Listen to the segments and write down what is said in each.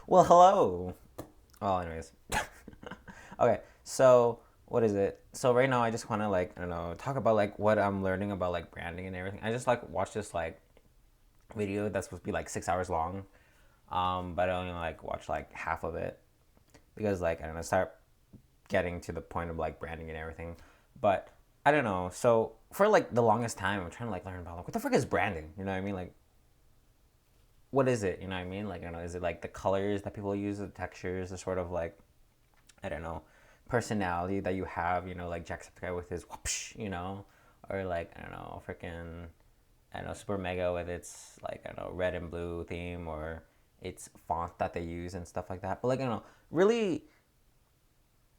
Well, hello. Well, anyways. Okay, so what is it? So right now I just want to like, I don't know, talk about like what I'm learning about like branding and everything. I just like watched this like video that's supposed to be like 6 hours long. But I only like watch like half of it because like I don't know, start getting to the point of like branding and everything. But I don't know. So for like the longest time I'm trying to like learn about like what the frick is branding? You know what I mean? Like what is it? You know what I mean? Like I don't know, is it like the colors that people use, the textures, the sort of like I don't know, personality that you have, like Jacksepticeye with his whoopsh, or like, I don't know, freaking, I don't know, Super Mega with its, like, I don't know, red and blue theme or its font that they use and stuff like that. But, like, I don't know, really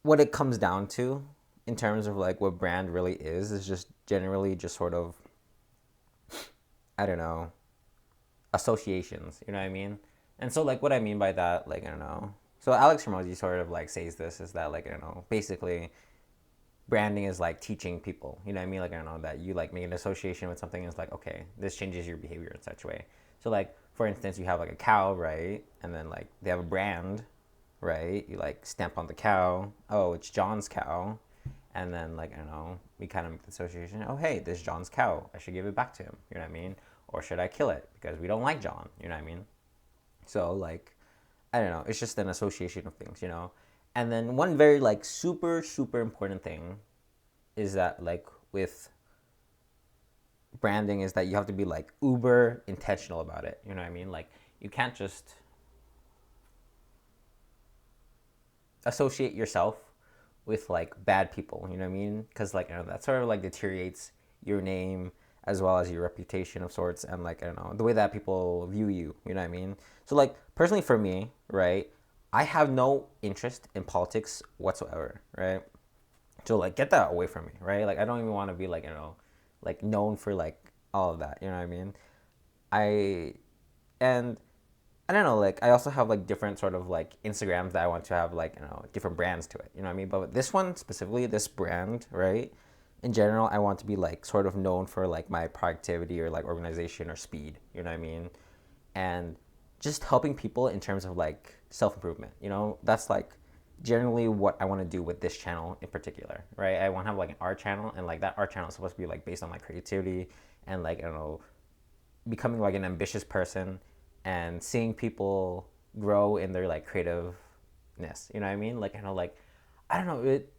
what it comes down to in terms of, like, what brand really is just generally just sort of, I don't know, associations, you know what I mean? And so, like, what I mean by that, like, I don't know. So Alex Hormozy sort of like says this is that like I don't know basically branding is like teaching people, you know what I mean? Like I don't know that you like make an association with something. It's like okay, this changes your behavior in such a way. So like for instance, you have like a cow, right? And then like they have a brand, right? You like stamp on the cow. Oh, it's John's cow. And then like I don't know, we kind of make the association. Oh hey, this is John's cow. I should give it back to him. You know what I mean? Or should I kill it because we don't like John? You know what I mean? So like I don't know. It's just an association of things. And then one very like super super important thing is that like with branding is that you have to be like uber intentional about it. You know what I mean? Like you can't just associate yourself with like bad people. You know what I mean? Because like that sort of like deteriorates your name as well as your reputation of sorts and like I don't know the way that people view you. You know what I mean? So like personally for me, right? I have no interest in politics whatsoever, right? So like get that away from me, right? Like I don't even want to be like like known for like all of that. You know what I mean? I and I don't know. Like I also have like different sort of like Instagrams that I want to have like different brands to it. You know what I mean? But with this one specifically, this brand, right? In general, I want to be like sort of known for like my productivity or like organization or speed. You know what I mean? And just helping people in terms of like self improvement. That's like generally what I want to do with this channel in particular, right? I want to have like an art channel, and like that art channel is supposed to be like based on like creativity and like I don't know, becoming like an ambitious person and seeing people grow in their like creativeness. You know what I mean? Like like I don't know it,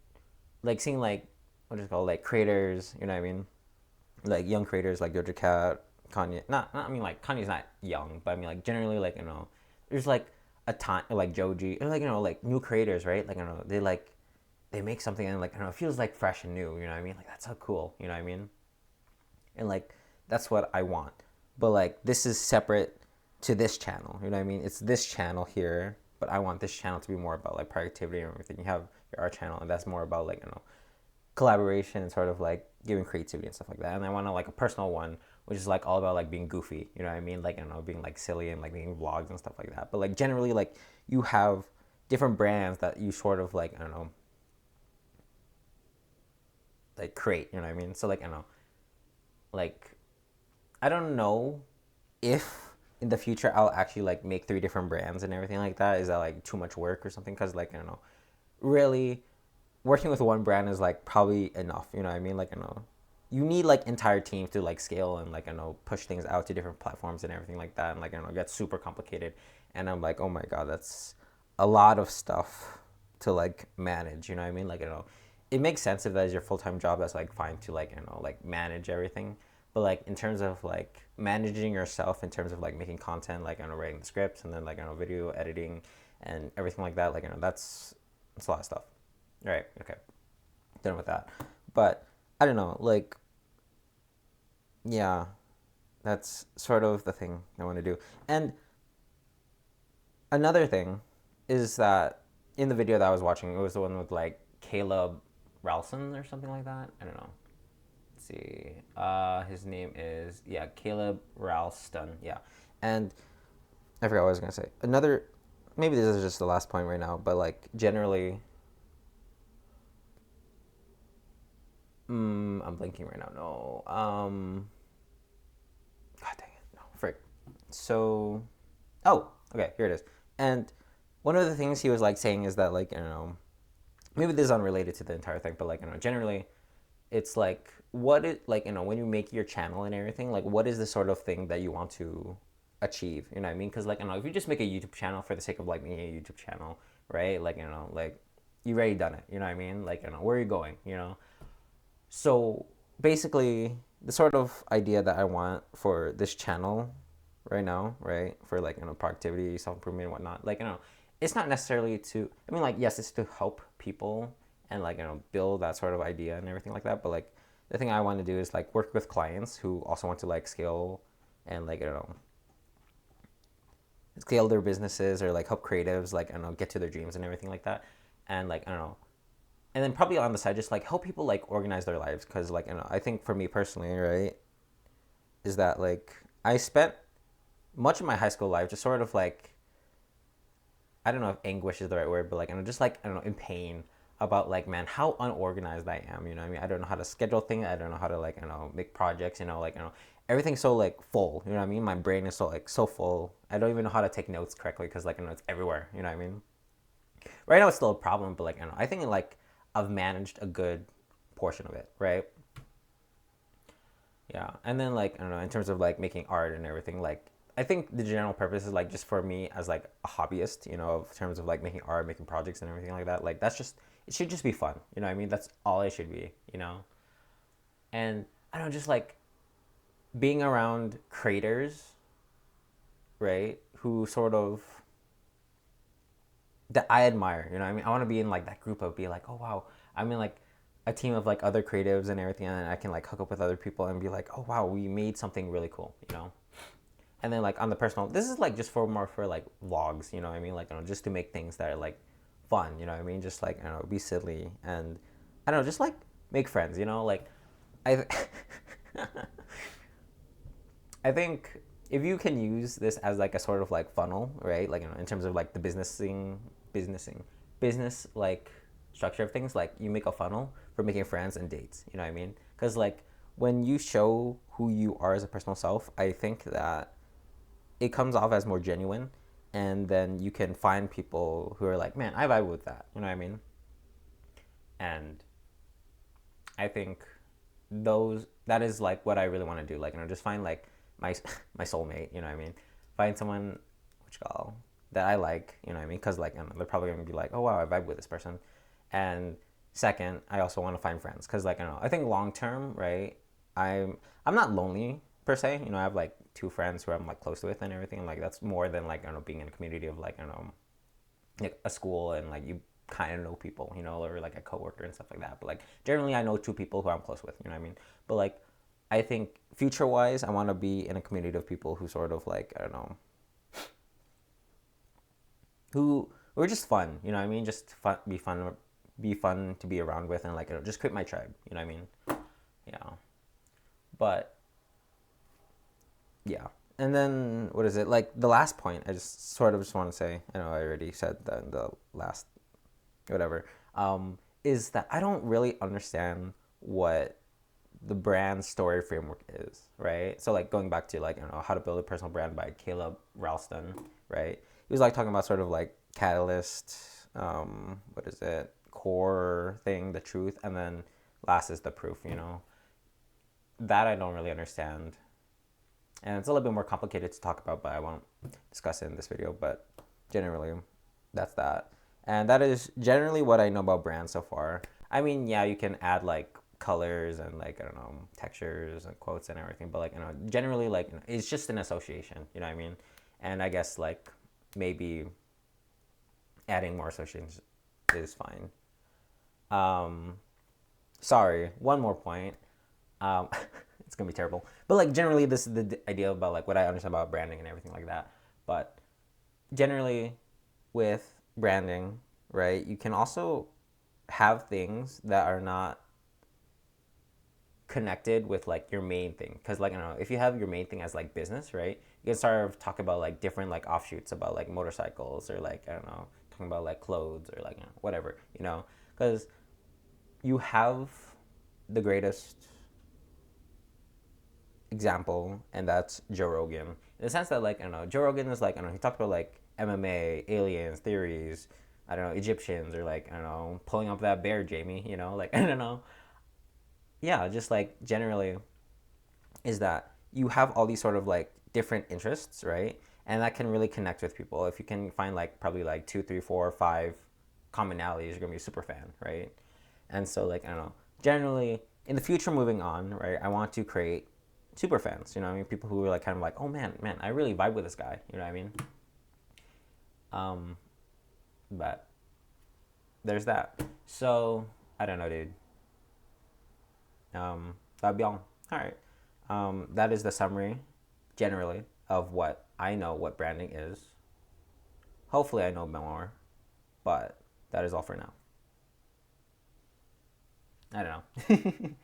like seeing like what is it called like creators. You know what I mean? Like young creators like Doja Cat, Kanye. Not I mean like Kanye's not young, but I mean like generally like there's like a time like Joji or like like new creators, right? Like they make something and like it feels like fresh and new. You know what I mean? Like that's so cool. You know what I mean? And like that's what I want. But like this is separate to this channel. You know what I mean? It's this channel here, but I want this channel to be more about like productivity and everything. You have your art channel, and that's more about like collaboration and sort of like giving creativity and stuff like that. And I want to like a personal one, which is like all about like being goofy. You know what I mean? Like being like silly and like making vlogs and stuff like that. But like generally, like you have different brands that you sort of like I don't know, like create. You know what I mean? So like I don't know, like I don't know if in the future I'll actually like make three different brands and everything like that. Is that like too much work or something? Because like I don't know, really working with one brand is like probably enough. You know what I mean? Like you need like entire teams to like scale and like push things out to different platforms and everything like that. And like it gets super complicated. And I'm like, oh my god, that's a lot of stuff to like manage. You know what I mean? Like it makes sense if that is your full time job. That's like fine to like like manage everything. But like in terms of like managing yourself, in terms of like making content, like writing the scripts and then like video editing and everything like that, like that's a lot of stuff. All right, okay, done with that. But I don't know, like yeah, that's sort of the thing I want to do. And another thing is that in the video that I was watching, it was the one with like Caleb Ralston or something like that. I don't know. Let's see. His name is Caleb Ralston. Yeah, and I forgot what I was gonna say. Another, maybe this is just the last point right now, but like generally, I'm blinking right now. No. God dang it. No. Frick. So, oh, okay. Here it is. And one of the things he was like saying is that like, maybe this is unrelated to the entire thing, but like, generally it's like what it like, when you make your channel and everything, like what is the sort of thing that you want to achieve, you know what I mean? Because like, if you just make a YouTube channel for the sake of like making a YouTube channel, right, like, like you already done it, you know what I mean? Like, where are you going, so basically the sort of idea that I want for this channel right now, right, for like, productivity, self-improvement and whatnot, like, it's not necessarily to, I mean, like, yes, it's to help people and like, build that sort of idea and everything like that, but like the thing I want to do is like work with clients who also want to like scale and like, scale their businesses or like help creatives like, get to their dreams and everything like that. And like, and then probably on the side just like help people like organize their lives, because like, I think for me personally, right, is that like I spent much of my high school life just sort of like, I don't know if anguish is the right word, but like, just like, I don't know, in pain about like, man, how unorganized I am. You know what I mean? I don't know how to schedule things. I don't know how to like, make projects. Like, everything's so like full. You know what I mean? My brain is so like so full. I don't even know how to take notes correctly because like, it's everywhere. You know what I mean? Right now it's still a problem, but like, I think like I've managed a good portion of it. Right? Yeah, and then like, I don't know, in terms of like making art and everything, like I think the general purpose is like just for me as like a hobbyist, in terms of like making art, making projects and everything like that. Like that's just, it should just be fun. You know what I mean? That's all it should be. And I don't know, just like being around creators, right? Who sort of that I admire. You know what I mean? I want to be in like that group of be like, oh wow, I'm in like a team of like other creatives and everything, and I can like hook up with other people and be like, oh wow, we made something really cool. And then like on the personal, this is like just for more for like vlogs, you know what I mean? Like, just to make things that are like fun, you know what I mean? Just like, be silly and I don't know, just like make friends, like I I think if you can use this as like a sort of like funnel, right? Like, in terms of like the business like structure of things, like you make a funnel for making friends and dates. You know what I mean? Because like when you show who you are as a personal self, I think that it comes off as more genuine, and then you can find people who are like, man, I vibe with that. You know what I mean? And I think that is like what I really want to do. Like, just find like my my soulmate. You know what I mean? Find someone which call that I like. You know what I mean? Because like, they're probably gonna be like, oh wow, I vibe with this person. And second, I also want to find friends because like, I think long term, right? I'm not lonely per se. I have like two friends who I'm like close with and everything. And like that's more than like, being in a community of like, like a school and like you kind of know people, or like a coworker and stuff like that. But like generally, I know two people who I'm close with. You know what I mean? But like, I think future wise, I want to be in a community of people who sort of like, I don't know, who are just fun. You know what I mean? Just fun, be fun to be around with, and like, just create my tribe. You know what I mean? Yeah. But yeah. And then what is it like the last point? I just want to say. I know I already said that in the last whatever, is that I don't really understand what the brand story framework is, right? So like going back to like, How to Build a Personal Brand by Caleb Ralston, right? He was like talking about sort of like catalyst, what is it, core thing, the truth, and then last is the proof. That I don't really understand, and it's a little bit more complicated to talk about, but I won't discuss it in this video. But generally, that's that. And that is generally what I know about brands so far. I mean, yeah, you can add like colors and like, I don't know, textures and quotes and everything, but like, generally like, it's just an association, you know what I mean? And I guess like maybe adding more associations is fine. Um, Sorry, one more point. Um, it's gonna be terrible, but like generally, this is the idea about like what I understand about branding and everything like that. But generally, with branding, right, you can also have things that are not connected with like your main thing, because like, I don't know, if you have your main thing as like business, right, you can sort of talk about like different like offshoots about like motorcycles, or like, I don't know, talking about like clothes, or like, whatever, because you have the greatest example, and that's Joe Rogan. in the sense that like I don't know, Joe Rogan is like I don't know, he talked about like MMA, aliens, theories, I don't know, Egyptians, or like I don't know, pulling up that bear, Jamie, you know, like I don't know, yeah, just like generally is that you have all these sort of like different interests, right? And that can really connect with people. If you can find like probably like two, three, four, five commonalities, you're gonna be a super fan, right? And so like I don't know, generally in the future moving on, right? I want to create super fans. You know what I mean? People who are like kind of like, oh man, I really vibe with this guy. You know what I mean? Um, but there's that. So I don't know, dude. All right. That is the summary, generally, of what I know what branding is. Hopefully, I know more, but that is all for now. I don't know.